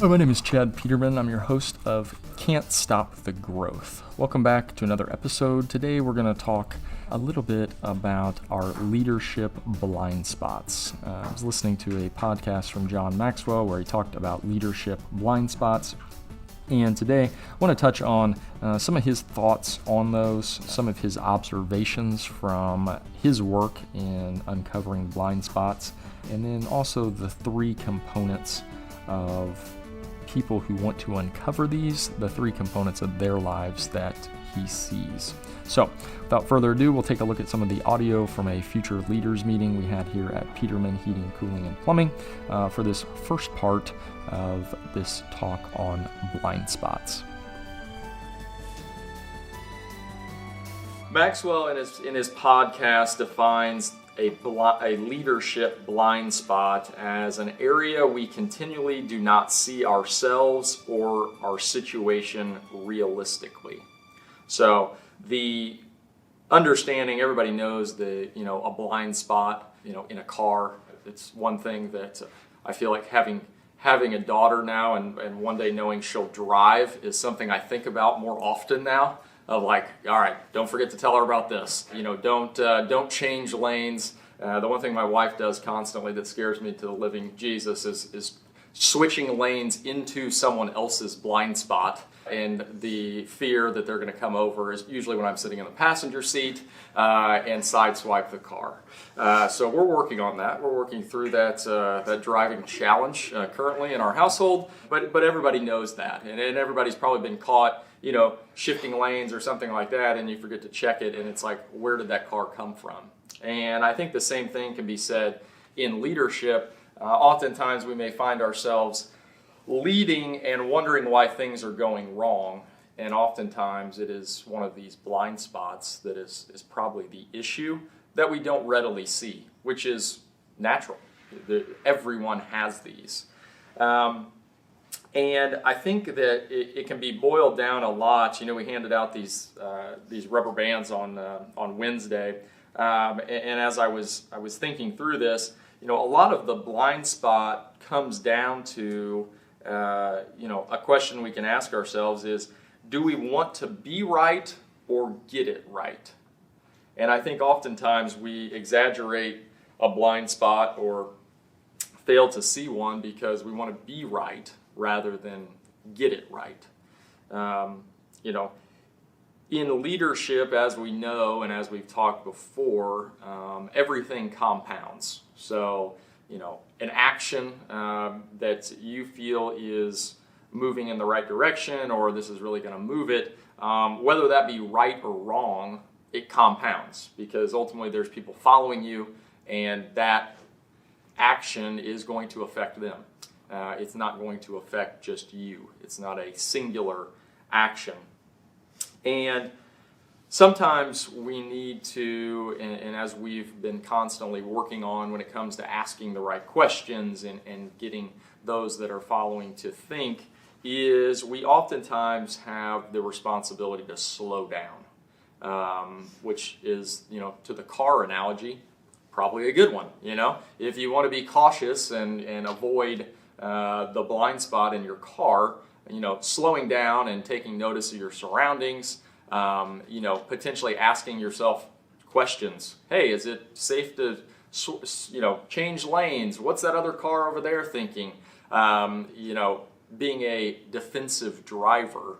Hello, my name is Chad Peterman. I'm your host of Can't Stop the Growth. Welcome back to another episode. Today we're going to talk a little bit about our leadership blind spots. I was listening to a podcast from John Maxwell where he talked about leadership blind spots. And today I want to touch on some of his thoughts on those, some of his observations from his work in uncovering blind spots, and then also the three components of people who want to uncover these, the three components of their lives that he sees. So, without further ado, we'll take a look at some of the audio from a future leaders meeting we had here at Peterman Heating, Cooling, and Plumbing for this first part of this talk on blind spots. Maxwell in his podcast defines a leadership blind spot as an area we continually do not see ourselves or our situation realistically. So the understanding, everybody knows a blind spot, in a car. It's one thing that I feel like having a daughter now and one day knowing she'll drive is something I think about more often now. Of like, all right, don't forget to tell her about this. Don't change lanes. The one thing my wife does constantly that scares me to the living Jesus is switching lanes into someone else's blind spot. And the fear that they're going to come over is usually when I'm sitting in the passenger seat and sideswipe the car. So we're working on that. We're working through that driving challenge currently in our household. But everybody knows that, and everybody's probably been caught, shifting lanes or something like that, and you forget to check it, and it's like, where did that car come from? And I think the same thing can be said in leadership. Oftentimes we may find ourselves leading and wondering why things are going wrong, and oftentimes it is one of these blind spots that is probably the issue that we don't readily see, which is natural. Everyone has these. And I think that it can be boiled down a lot. We handed out these rubber bands on Wednesday, and as I was thinking through this, a lot of the blind spot comes down to a question we can ask ourselves is, do we want to be right or get it right? And I think oftentimes we exaggerate a blind spot or fail to see one because we want to be right rather than get it right. In leadership, as we know and as we've talked before, everything compounds. So, an action that you feel is moving in the right direction or this is really going to move it, whether that be right or wrong, it compounds because ultimately there's people following you and that action is going to affect them. It's not going to affect just you. It's not a singular action. And sometimes we need to, and as we've been constantly working on when it comes to asking the right questions and getting those that are following to think, is we oftentimes have the responsibility to slow down, which is, to the car analogy, probably a good one. If you want to be cautious and avoid the blind spot in your car, slowing down and taking notice of your surroundings, potentially asking yourself questions. Hey, is it safe to, change lanes? What's that other car over there thinking? Being a defensive driver,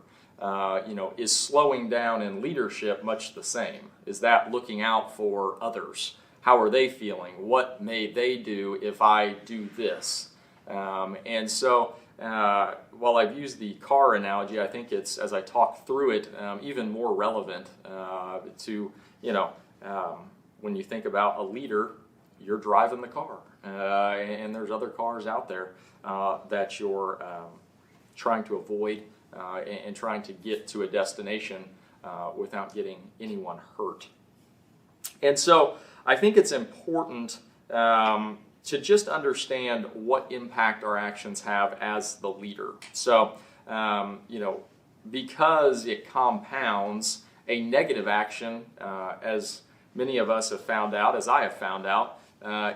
is slowing down in leadership much the same? Is that looking out for others? How are they feeling? What may they do if I do this? And so, while I've used the car analogy, I think it's, as I talk through it, even more relevant to, when you think about a leader, you're driving the car, and there's other cars out there that you're trying to avoid and trying to get to a destination without getting anyone hurt. And so I think it's important to just understand what impact our actions have as the leader. So, because it compounds, a negative action, as many of us have found out, as I have found out,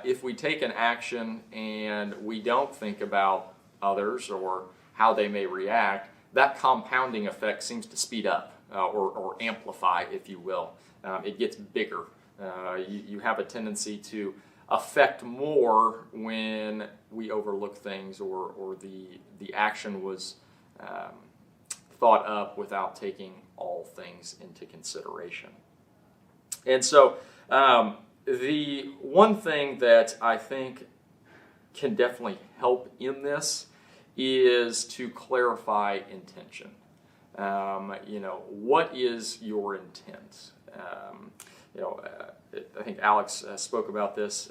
if we take an action and we don't think about others or how they may react, that compounding effect seems to speed up or amplify, if you will. It gets bigger. You have a tendency to affect more when we overlook things or the action was thought up without taking all things into consideration. And so the one thing that I think can definitely help in this is to clarify intention. What is your intent? I think Alex spoke about this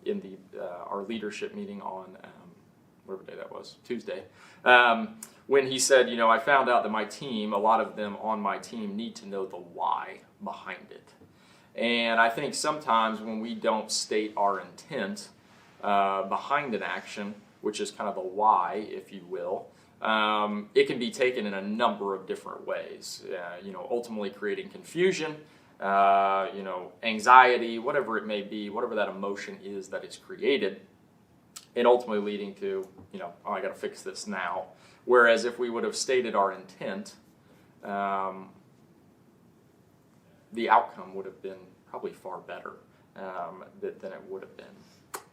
in our leadership meeting on whatever day that was, Tuesday, when he said, I found out that my team, a lot of them on my team, need to know the why behind it. And I think sometimes when we don't state our intent behind an action, which is kind of the why, if you will, it can be taken in a number of different ways. Ultimately creating confusion, anxiety, whatever it may be, whatever that emotion is that is created, and ultimately leading to, I got to fix this now. Whereas if we would have stated our intent, the outcome would have been probably far better than it would have been.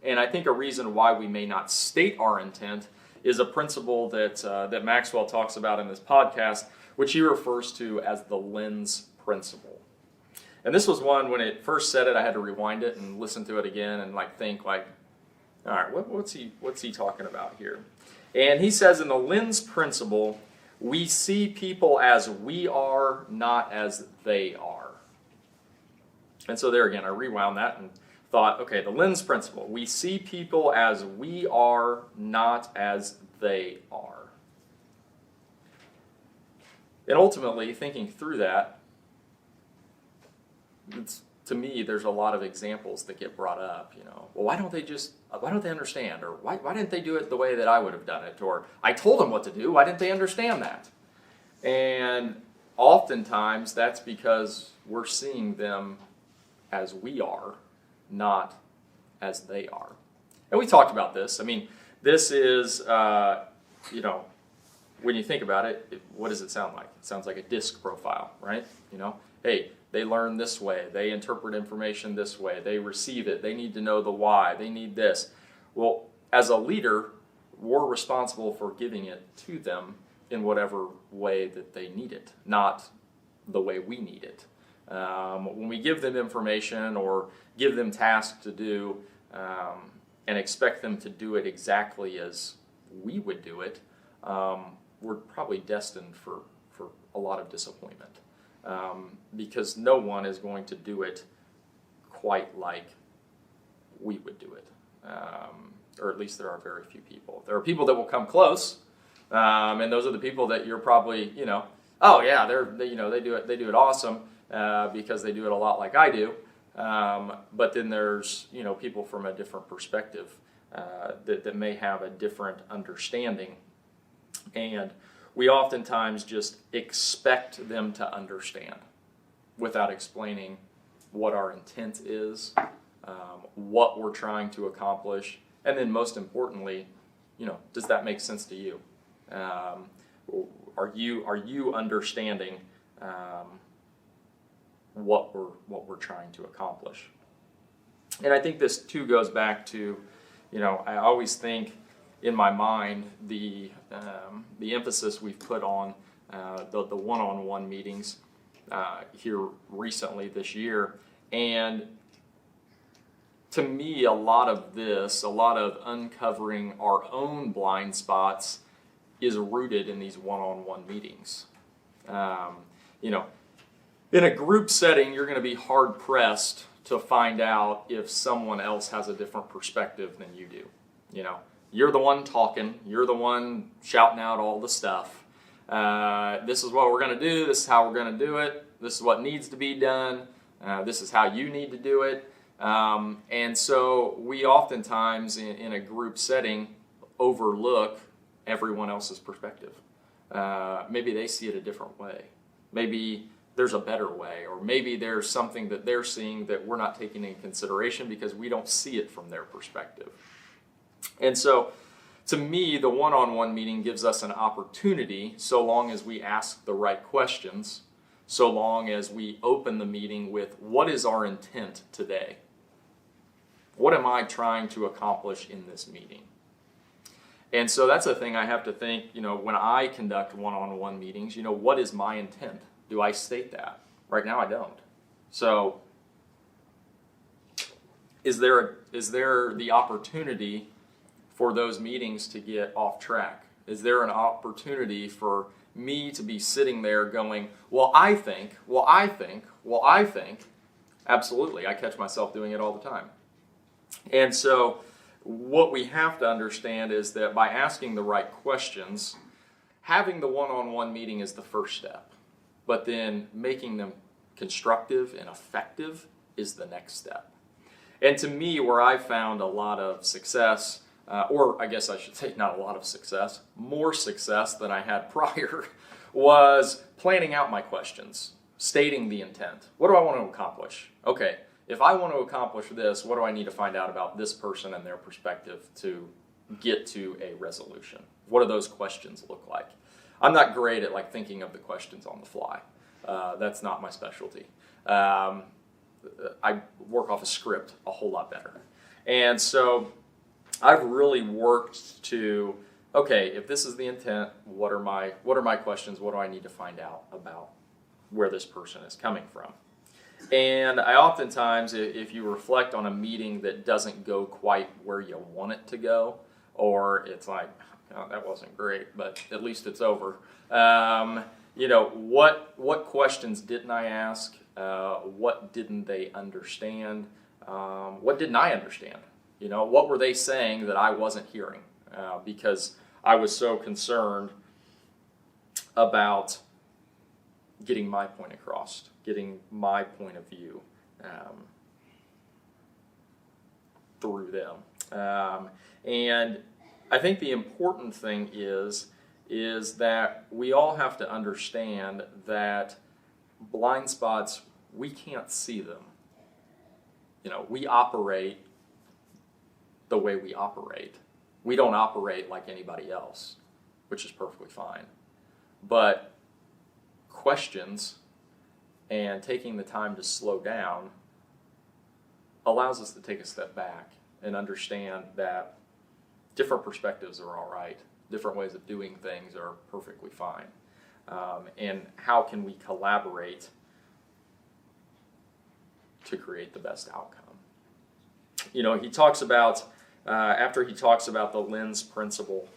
And I think a reason why we may not state our intent is a principle that Maxwell talks about in this podcast, which he refers to as the lens principle. And this was one, when it first said it, I had to rewind it and listen to it again and think, all right, what's he talking about here? And he says in the lens principle, we see people as we are, not as they are. And so there again, I rewound that and thought, okay, the lens principle. We see people as we are, not as they are. And ultimately, thinking through that, to me, there's a lot of examples that get brought up. Well, why don't they understand? Or why didn't they do it the way that I would have done it? Or I told them what to do. Why didn't they understand that? And oftentimes, that's because we're seeing them as we are, not as they are. And we talked about this. This is, when you think about it, what does it sound like? It sounds like a disc profile, right? Hey, they learn this way. They interpret information this way. They receive it. They need to know the why. They need this. Well, as a leader, we're responsible for giving it to them in whatever way that they need it, not the way we need it. When we give them information or give them tasks to do and expect them to do it exactly as we would do it, we're probably destined for a lot of disappointment because no one is going to do it quite like we would do it, or at least there are very few people. There are people that will come close, and those are the people that you're probably, oh yeah, they do it awesome. Because they do it a lot like I do, but then there's people from a different perspective that may have a different understanding, and we oftentimes just expect them to understand without explaining what our intent is, what we're trying to accomplish, and then most importantly, does that make sense to you? Are you understanding what we're trying to accomplish? And I think this too goes back to, I always think in my mind the emphasis we've put on the one-on-one meetings here recently this year, and to me a lot of uncovering our own blind spots is rooted in these one-on-one meetings. In a group setting, you're going to be hard-pressed to find out if someone else has a different perspective than you do. You're the one talking. You're the one shouting out all the stuff. This is what we're going to do. This is how we're going to do it. This is what needs to be done. This is how you need to do it. And so we oftentimes, in a group setting, overlook everyone else's perspective. Maybe they see it a different way. Maybe there's a better way, or maybe there's something that they're seeing that we're not taking into consideration because we don't see it from their perspective. And so To me, the one-on-one meeting gives us an opportunity, so long as we ask the right questions, so long as we open the meeting with, what is our intent today? What am I trying to accomplish in this meeting? And so that's a thing I have to think, when I conduct one-on-one meetings, what is my intent? Do I state that? Right now I don't. So is there the opportunity for those meetings to get off track? Is there an opportunity for me to be sitting there going, well, I think. Absolutely, I catch myself doing it all the time. And so what we have to understand is that by asking the right questions, having the one-on-one meeting is the first step, but then making them constructive and effective is the next step. And to me, where I've found a lot of success, or I guess I should say not a lot of success, more success than I had prior, was planning out my questions, stating the intent. What do I want to accomplish? Okay, if I want to accomplish this, what do I need to find out about this person and their perspective to get to a resolution? What do those questions look like? I'm not great at thinking of the questions on the fly. That's not my specialty. I work off a script a whole lot better. And so I've really worked to, okay, if this is the intent, what are my questions? What do I need to find out about where this person is coming from? And I oftentimes, if you reflect on a meeting that doesn't go quite where you want it to go, or it's like, oh, that wasn't great, but at least it's over. What questions didn't I ask? What didn't they understand? What didn't I understand? What were they saying that I wasn't hearing? Because I was so concerned about getting my point across, getting my point of view through them. And I think the important thing is that we all have to understand that blind spots, we can't see them. We operate the way we operate. We don't operate like anybody else, which is perfectly fine. But questions and taking the time to slow down allows us to take a step back and understand that different perspectives are all right. Different ways of doing things are perfectly fine. And how can we collaborate to create the best outcome? He talks about, after he talks about the lens principle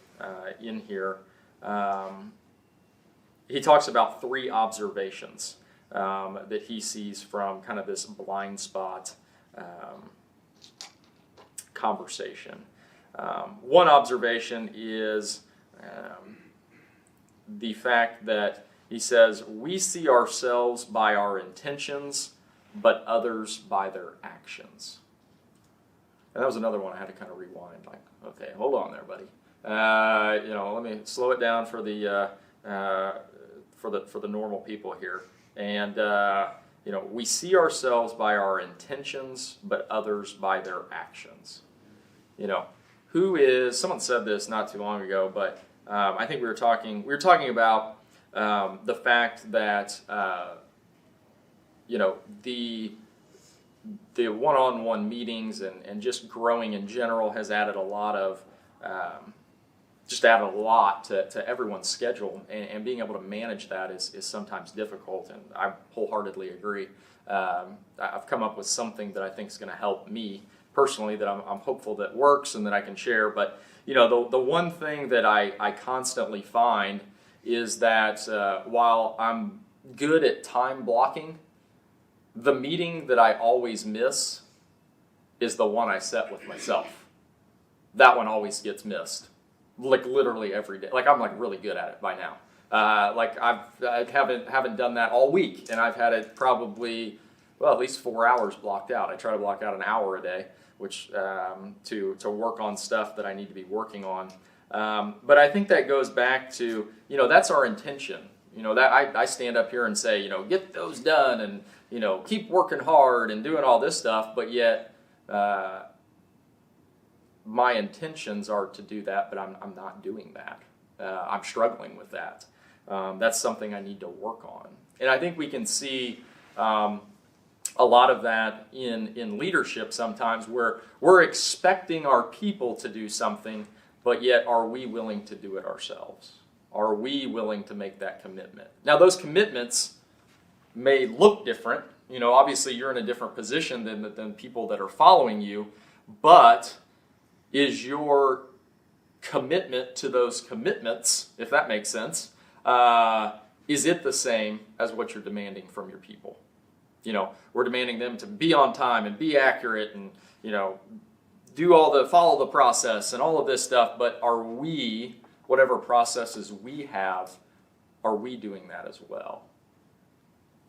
in here, he talks about 3 observations that he sees from kind of this blind spot conversation. One observation is the fact that he says, we see ourselves by our intentions, but others by their actions. And that was another one I had to kind of rewind. Okay, hold on there, buddy. Let me slow it down for the normal people here. And we see ourselves by our intentions, but others by their actions. Someone said this not too long ago, but I think we were talking about the fact that the one-on-one meetings and just growing in general has added a lot to everyone's schedule, and being able to manage that is sometimes difficult, and I wholeheartedly agree. I've come up with something that I think is going to help me personally, that I'm hopeful that works and that I can share. But the one thing that I constantly find is that while I'm good at time blocking, the meeting that I always miss is the one I set with myself. That one always gets missed, literally every day. I'm really good at it by now. I haven't done that all week, and I've had it probably at least 4 hours blocked out. I try to block out an hour a day, which to work on stuff that I need to be working on. But I think that goes back to that's our intention. That I stand up here and say get those done and keep working hard and doing all this stuff, but yet my intentions are to do that, but I'm not doing that. I'm struggling with that. That's something I need to work on. And I think we can see a lot of that in leadership sometimes, where we're expecting our people to do something, but yet are we willing to do it ourselves? Are we willing to make that commitment? Now, those commitments may look different. You know, obviously you're in a different position than people that are following you, but is your commitment to those commitments, if that makes sense, is it the same as what you're demanding from your people? You know, we're demanding them to be on time and be accurate and, you know, follow the process and all of this stuff, but are we, whatever processes we have, are we doing that as well?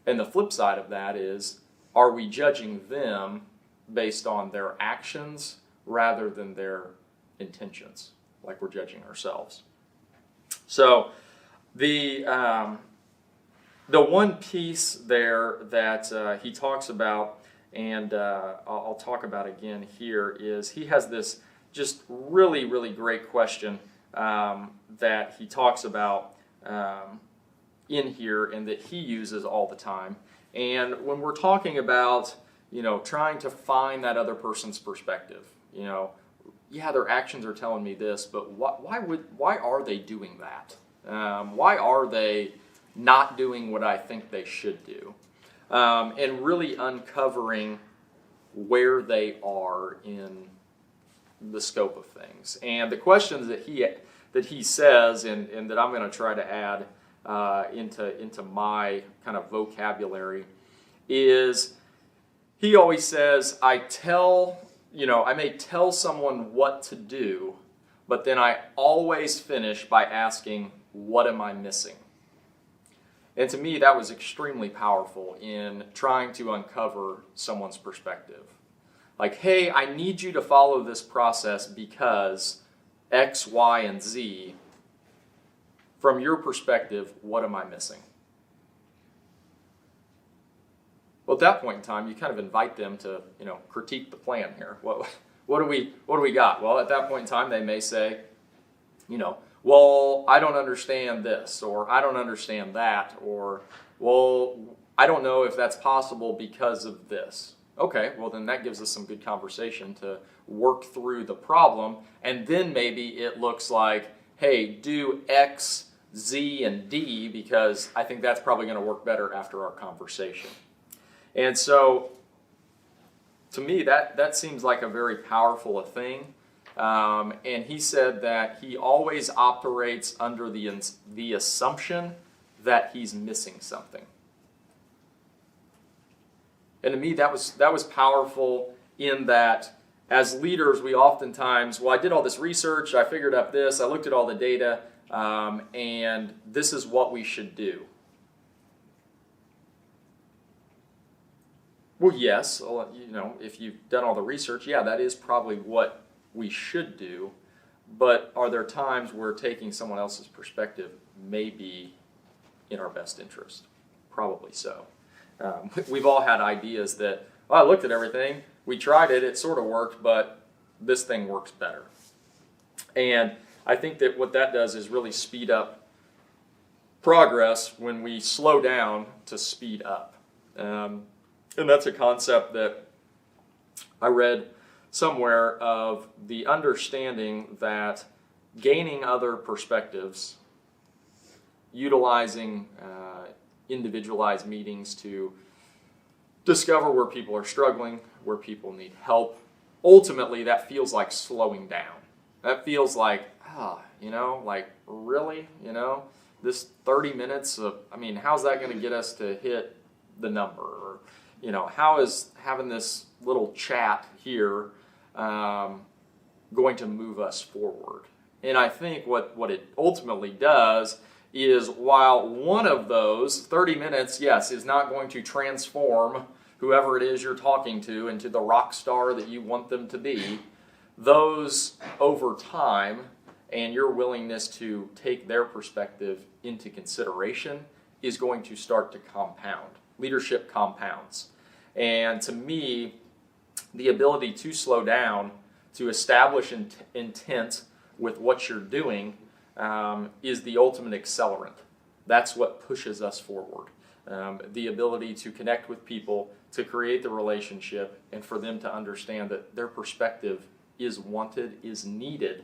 And the flip side of that is, are we judging them based on their actions rather than their intentions, like we're judging ourselves? So the one piece there that he talks about, and I'll talk about again here, is he has this just really, really great question that he talks about in here and that he uses all the time. And when we're talking about, you know, trying to find that other person's perspective, you know, yeah, their actions are telling me this, but why are they doing that? Why are they not doing what I think they should do? And really uncovering where they are in the scope of things. And the questions that he says, and that I'm going to try to add into my kind of vocabulary, is he always says, I may tell someone what to do, but then I always finish by asking, what am I missing? And to me, that was extremely powerful in trying to uncover someone's perspective. Like, hey, I need you to follow this process because X, Y, and Z. From your perspective, what am I missing? Well, at that point in time, you kind of invite them to, you know, critique the plan here. What do we got? Well, at that point in time, they may say, you know, well, I don't understand this, or I don't understand that, or, well, I don't know if that's possible because of this. Okay, well then that gives us some good conversation to work through the problem, and then maybe it looks like, hey, do X, Z, and D, because I think that's probably going to work better after our conversation. And so, to me, that seems like a very powerful thing. And he said that he always operates under the assumption that he's missing something. And to me, that was powerful in that as leaders, we oftentimes, well, I did all this research, I figured out this, I looked at all the data, and this is what we should do. Well, yes, you know, if you've done all the research, yeah, that is probably what we should do, but are there times where taking someone else's perspective may be in our best interest? Probably so. We've all had ideas that, well, I looked at everything, we tried it, it sort of worked, but this thing works better. And I think that what that does is really speed up progress when we slow down to speed up. And that's a concept that I read somewhere, of the understanding that gaining other perspectives, utilizing individualized meetings to discover where people are struggling, where people need help, ultimately that feels like slowing down. That feels like, you know, like really, you know, this 30 minutes of, I mean, how's that going to get us to hit the number? Or, you know, how is having this little chat here going to move us forward? And I think what it ultimately does is, while one of those 30 minutes, yes, is not going to transform whoever it is you're talking to into the rock star that you want them to be, those over time and your willingness to take their perspective into consideration is going to start to compound. Leadership compounds. And to me, the ability to slow down to establish intent with what you're doing is the ultimate accelerant. That's what pushes us forward. The ability to connect with people, to create the relationship, and for them to understand that their perspective is wanted, is needed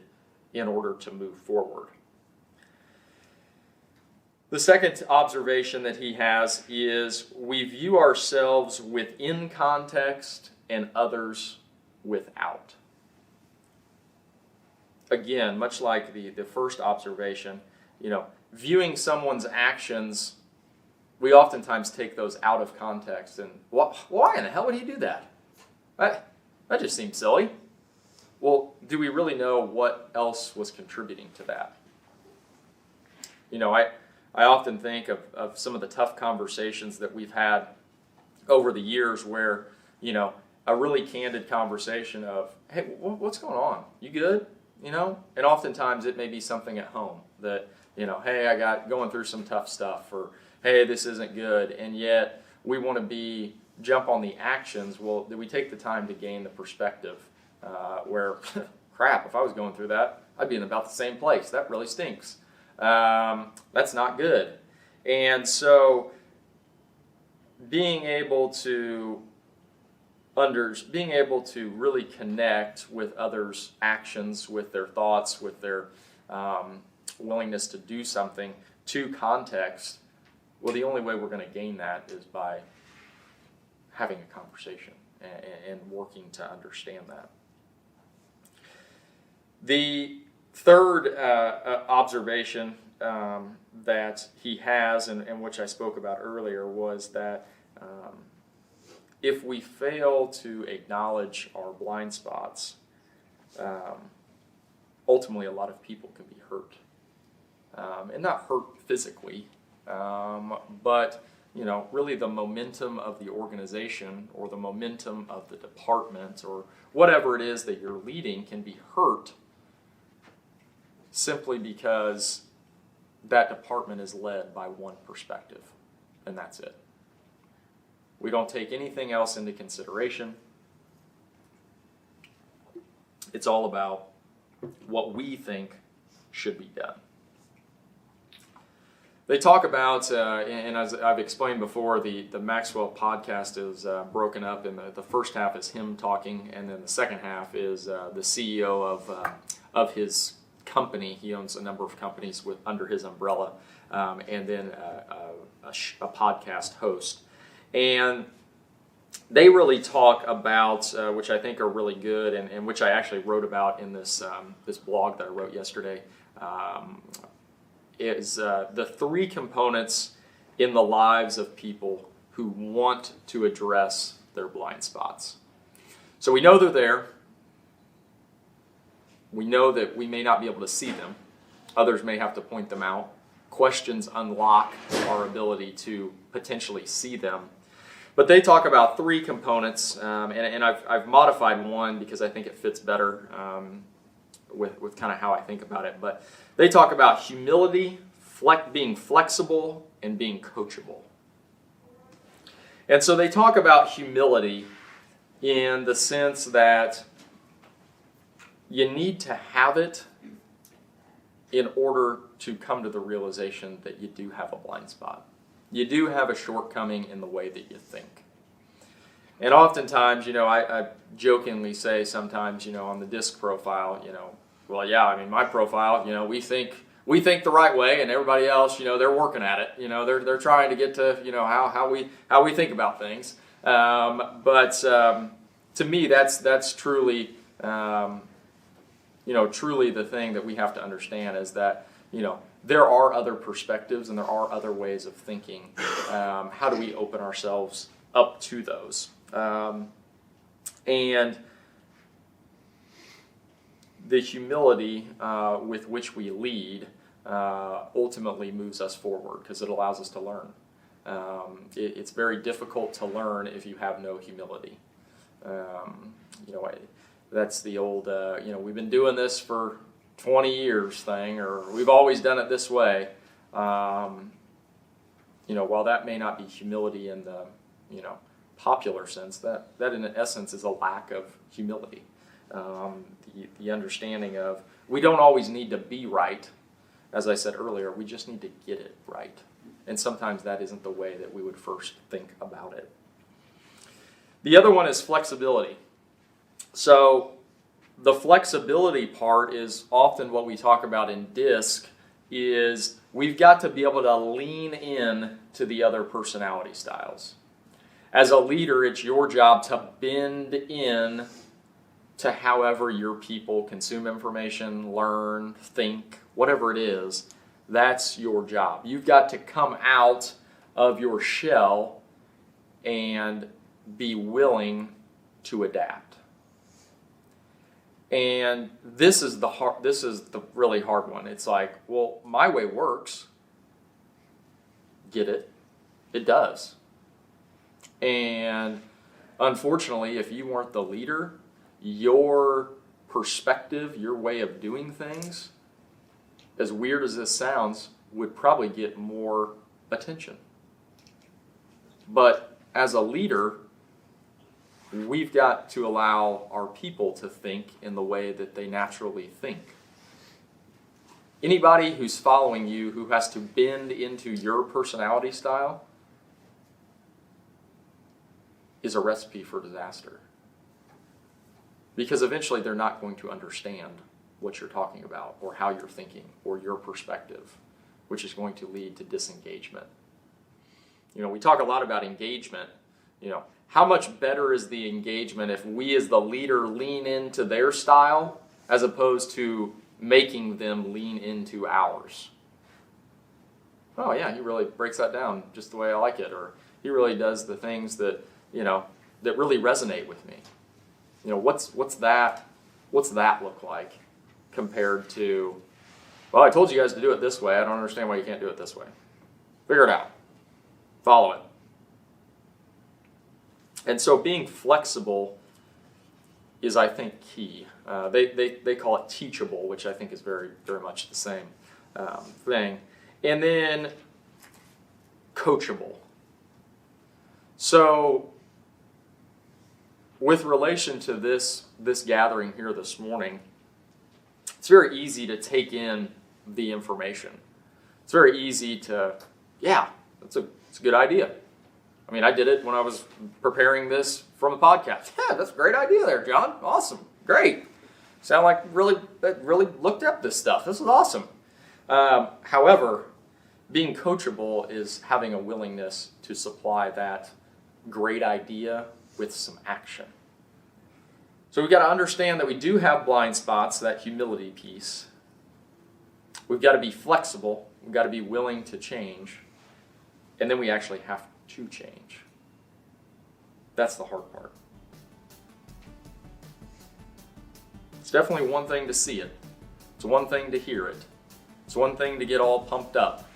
in order to move forward. The second observation that he has is we view ourselves within context and others without. Again, much like the first observation, viewing someone's actions, we oftentimes take those out of context and, why in the hell would he do that? That just seems silly. Well, do we really know what else was contributing to that? I often think of some of the tough conversations that we've had over the years where, a really candid conversation of, hey, what's going on? You good? And oftentimes it may be something at home that, hey, I got going through some tough stuff, or hey, this isn't good, and yet we want to jump on the actions. Well, do we take the time to gain the perspective where, crap, if I was going through that, I'd be in about the same place. That really stinks. That's not good. And so being able to really connect with others' actions, with their thoughts, with their willingness to do something to context, well, the only way we're going to gain that is by having a conversation and working to understand that. The third observation that he has, and which I spoke about earlier, was that if we fail to acknowledge our blind spots, ultimately a lot of people can be hurt. And not hurt physically, but really the momentum of the organization or the momentum of the department or whatever it is that you're leading can be hurt simply because that department is led by one perspective, and that's it. We don't take anything else into consideration. It's all about what we think should be done. They talk about, and as I've explained before, the Maxwell podcast is broken up, and the first half is him talking, and then the second half is the CEO of his company. He owns a number of companies under his umbrella, and then a podcast host. And they really talk about, which I think are really good, and which I actually wrote about in this blog that I wrote yesterday, is the three components in the lives of people who want to address their blind spots. So we know they're there. We know that we may not be able to see them. Others may have to point them out. Questions unlock our ability to potentially see them. But they talk about three components, and I've modified one because I think it fits better with kind of how I think about it. But they talk about humility, being flexible, and being coachable. And so they talk about humility in the sense that you need to have it in order to come to the realization that you do have a blind spot. You do have a shortcoming in the way that you think. And oftentimes, I jokingly say sometimes, on the DISC profile, well, yeah, I mean, my profile, we think the right way, and everybody else, they're working at it. They're trying to get to, how we think about things. But to me, that's truly, truly the thing that we have to understand is that, there are other perspectives and there are other ways of thinking. How do we open ourselves up to those? And the humility with which we lead ultimately moves us forward because it allows us to learn. It's very difficult to learn if you have no humility. That's the old, we've been doing this for 20 years thing, or we've always done it this way. While that may not be humility in the, popular sense, that in essence is a lack of humility. The understanding of we don't always need to be right. As I said earlier, we just need to get it right. And sometimes that isn't the way that we would first think about it. The other one is flexibility. So the flexibility part is often what we talk about in DISC is we've got to be able to lean in to the other personality styles. As a leader, it's your job to bend in to however your people consume information, learn, think, whatever it is. That's your job. You've got to come out of your shell and be willing to adapt. And this is the really hard one. It's like, well, my way works. Get it? It does. And unfortunately, if you weren't the leader, your perspective, your way of doing things, as weird as this sounds, would probably get more attention. But as a leader, we've got to allow our people to think in the way that they naturally think. Anybody who's following you who has to bend into your personality style is a recipe for disaster. Because eventually they're not going to understand what you're talking about or how you're thinking or your perspective, which is going to lead to disengagement. We talk a lot about engagement. How much better is the engagement if we as the leader lean into their style as opposed to making them lean into ours? Oh yeah, he really breaks that down just the way I like it, or he really does the things that that really resonate with me. What's that look like compared to, well, I told you guys to do it this way. I don't understand why you can't do it this way. Figure it out. Follow it. And so being flexible is, I think, key. They call it teachable, which I think is very, very much the same thing. And then coachable. So with relation to this gathering here this morning, it's very easy to take in the information. It's very easy to, yeah, it's a good idea. I mean, I did it when I was preparing this from the podcast. Yeah, that's a great idea there, John. Awesome. Great. Sound like really looked up this stuff. This is awesome. However, being coachable is having a willingness to supply that great idea with some action. So we've got to understand that we do have blind spots, that humility piece. We've got to be flexible. We've got to be willing to change. And then we actually have to change. That's the hard part. It's definitely one thing to see it. It's one thing to hear it. It's one thing to get all pumped up,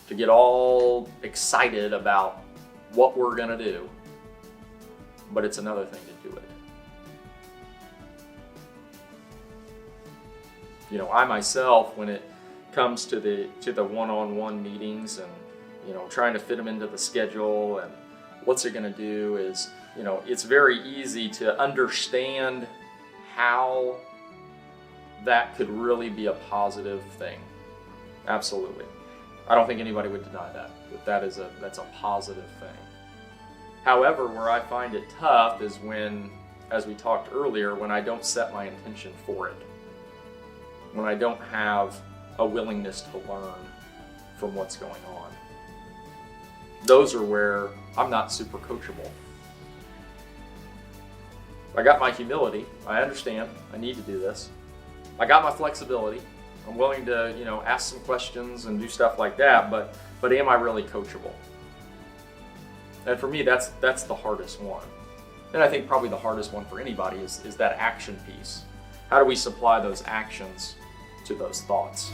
to get all excited about what we're going to do. But it's another thing to do it. I myself, when it comes to the one-on-one meetings and trying to fit them into the schedule and what's it going to do is, it's very easy to understand how that could really be a positive thing. Absolutely. I don't think anybody would deny that that's a positive thing. However, where I find it tough is when, as we talked earlier, when I don't set my intention for it. When I don't have a willingness to learn from what's going on. Those are where I'm not super coachable. I got my humility. I understand. I need to do this. I got my flexibility. I'm willing to, ask some questions and do stuff like that, but am I really coachable? And for me, that's the hardest one. And I think probably the hardest one for anybody is that action piece. How do we supply those actions to those thoughts?